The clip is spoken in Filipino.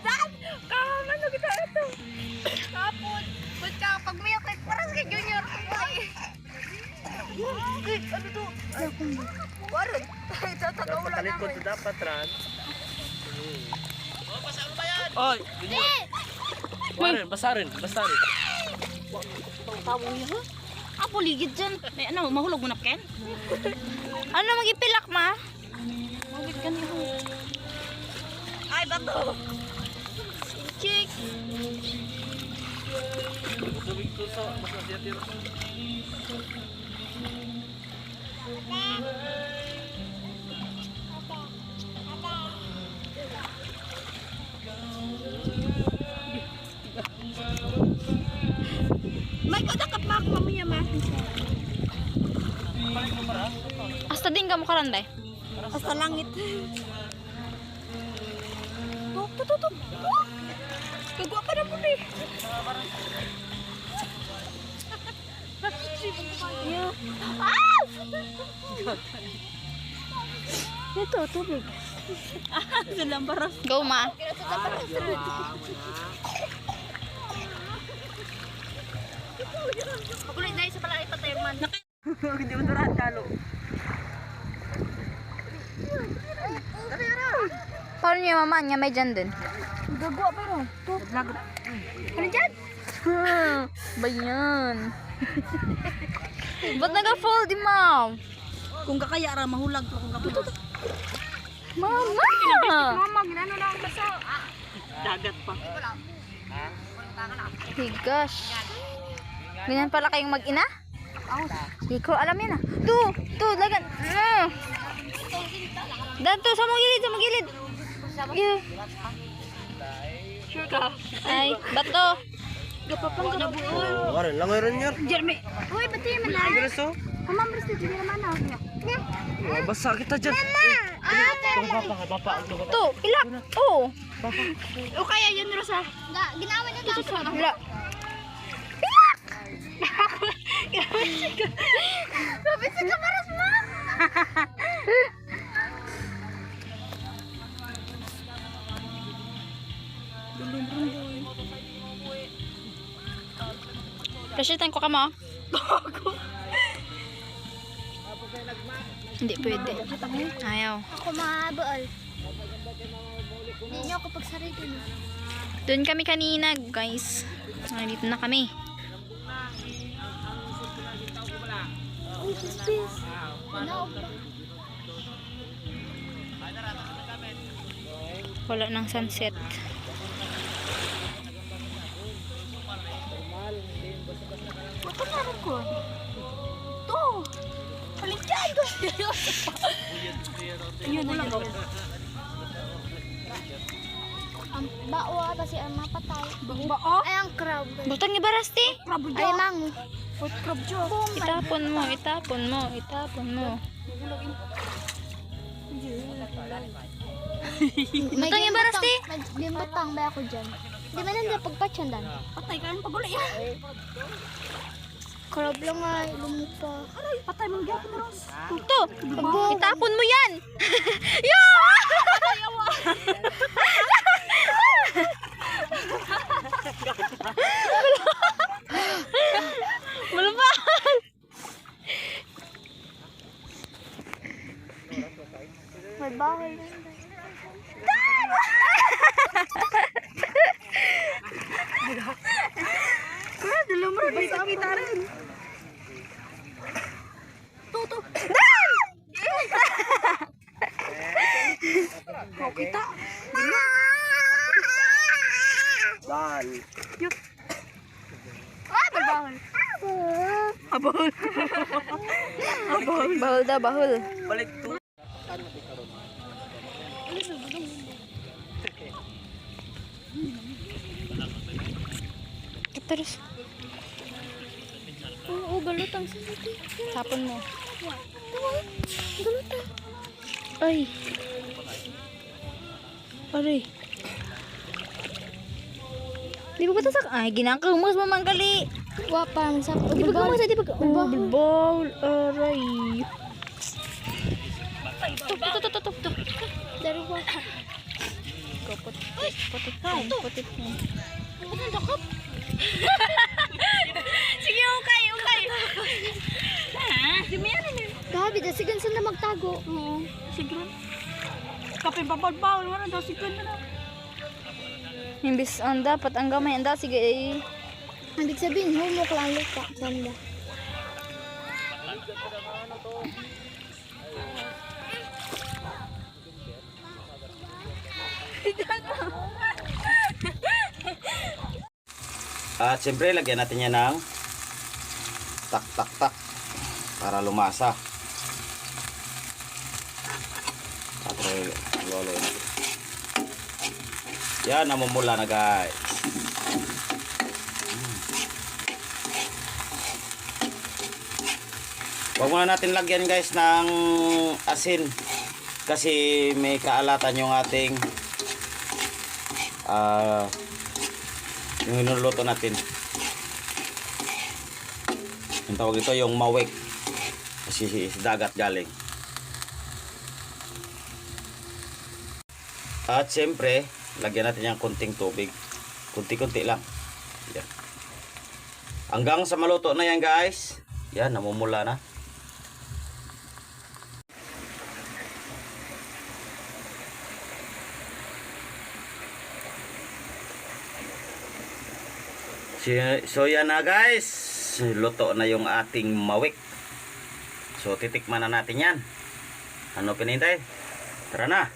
Saan? Kaman na kita ito. Kapon. Butya, pag may ako, parang kay Junior. Ano to? Waran. Dapat talikod to dapat, Ran. Oh, basa ba yan? Oy, Junior. Waran, basarin. Tawong niya, ha? Apo ligid dyan. May ano, mahulog mo na, Ken? Ano, mag-ipilak, ma? Mahulog ka niyo. Ay, bato! Chick! Tubig tuso, mas nasiyatiro. May kadakap ma ako mamaya, ma. Hasta din ka mo karanday? Hasta langit. Tuk. Kagwa pa na po eh. Ah! Ito, tubig. Salambaras. Go, ma. Pakulit na isa pala ipatayin man. Hindi mo durahan kalo. Paano niya mama niya may dyan din? Gagawa pa yun. Ano dyan? Ba yan? Ba't nag-fall di ma'am? Kung kakayara, mahulag ko kung kaputos. Mama! Mama, ginano na ang baso. Dagat pa. Higosh. Ganyan pala kayong mag-ina? Hindi ko alam yan ah. Tu, lagan. Danto, sa mong gilid. Yeah. Sure ka? Ay, bato. Gapapang ka na buol. Waran, langoy rin yun. Jeremy. Uy, ba't yung malay? Agreso? Mamambres dito, di naman ako. Basa kita dyan. Bapa. Tu, pilak. Oh. O kaya yun, Rosa. Ginawa na lang. Wala. Sabi sa kamaras mo. Pasyatan ko ka mo. Hindi pwede. Ayaw. Ako mabaal. Hindi niyo ako pagsarili. Doon kami kanina, guys. Nandito na kami. Uy, kispis. Wala ng sunset. Ito meron ko. Ito. Paligyan ko. Yun lang. Ang bawa kasi ang mapatay. Bao? Ay, ang crab. Butang ni Barasti. Krabo Ay, dyan. mango. Food crab dyan. Itapon mo. Butang ni Barasti. May butang ba ako dyan? Di ba nanda pagpatsandan? Patay ka rin pagulay yan. Crab lang ay, lumita. Aray, patay mong gyapon na Ros. Ito. Itapon mo yan. Yo! Malapan. May bahay. Kaya, dalawang basta kita rin. Tuto. Kau kita. Bal. Berbahol. Abol. Bahul dah, bahul. Balik to. Terus. Oo, balutang sa dito. Tapon mo. Balutang. Ay. Aray. Di ba tasak? Ay, ginakamas mo manggali. Wapa, magsap. Di ba kamas? Di ba ka? Oh, bilbol. Aray. Tup. Dari wapa. Kapot. putit mo. Putit mo. Ano dakap? Sige, ukay. Di mo yan eh. Gabi, dasigan saan na magtago. Oo. Sige. Kape babal-bawal mo na daw. Sige na. Imbis ang dapat ang gamay. Anda, sige eh. Ibig sabihin, humok lang lupa. Banda. At siyempre, lagyan natin yan ng tak para lumasa. At lolo natin. Yan, namumula na guys. Huwag muna natin lagyan guys ng asin kasi may kaalatan yung ating yung niluluto natin. Yung tawag ito yung mawik kasi sa dagat galing. At siyempre lagyan natin yung kunting tubig, kunti-kunti lang yan. Hanggang sa maluto na yan guys. Yan, namumula na. So yan na guys, luto na yung ating mawik. So titikman na natin yan. Ano pinintay? Tara na.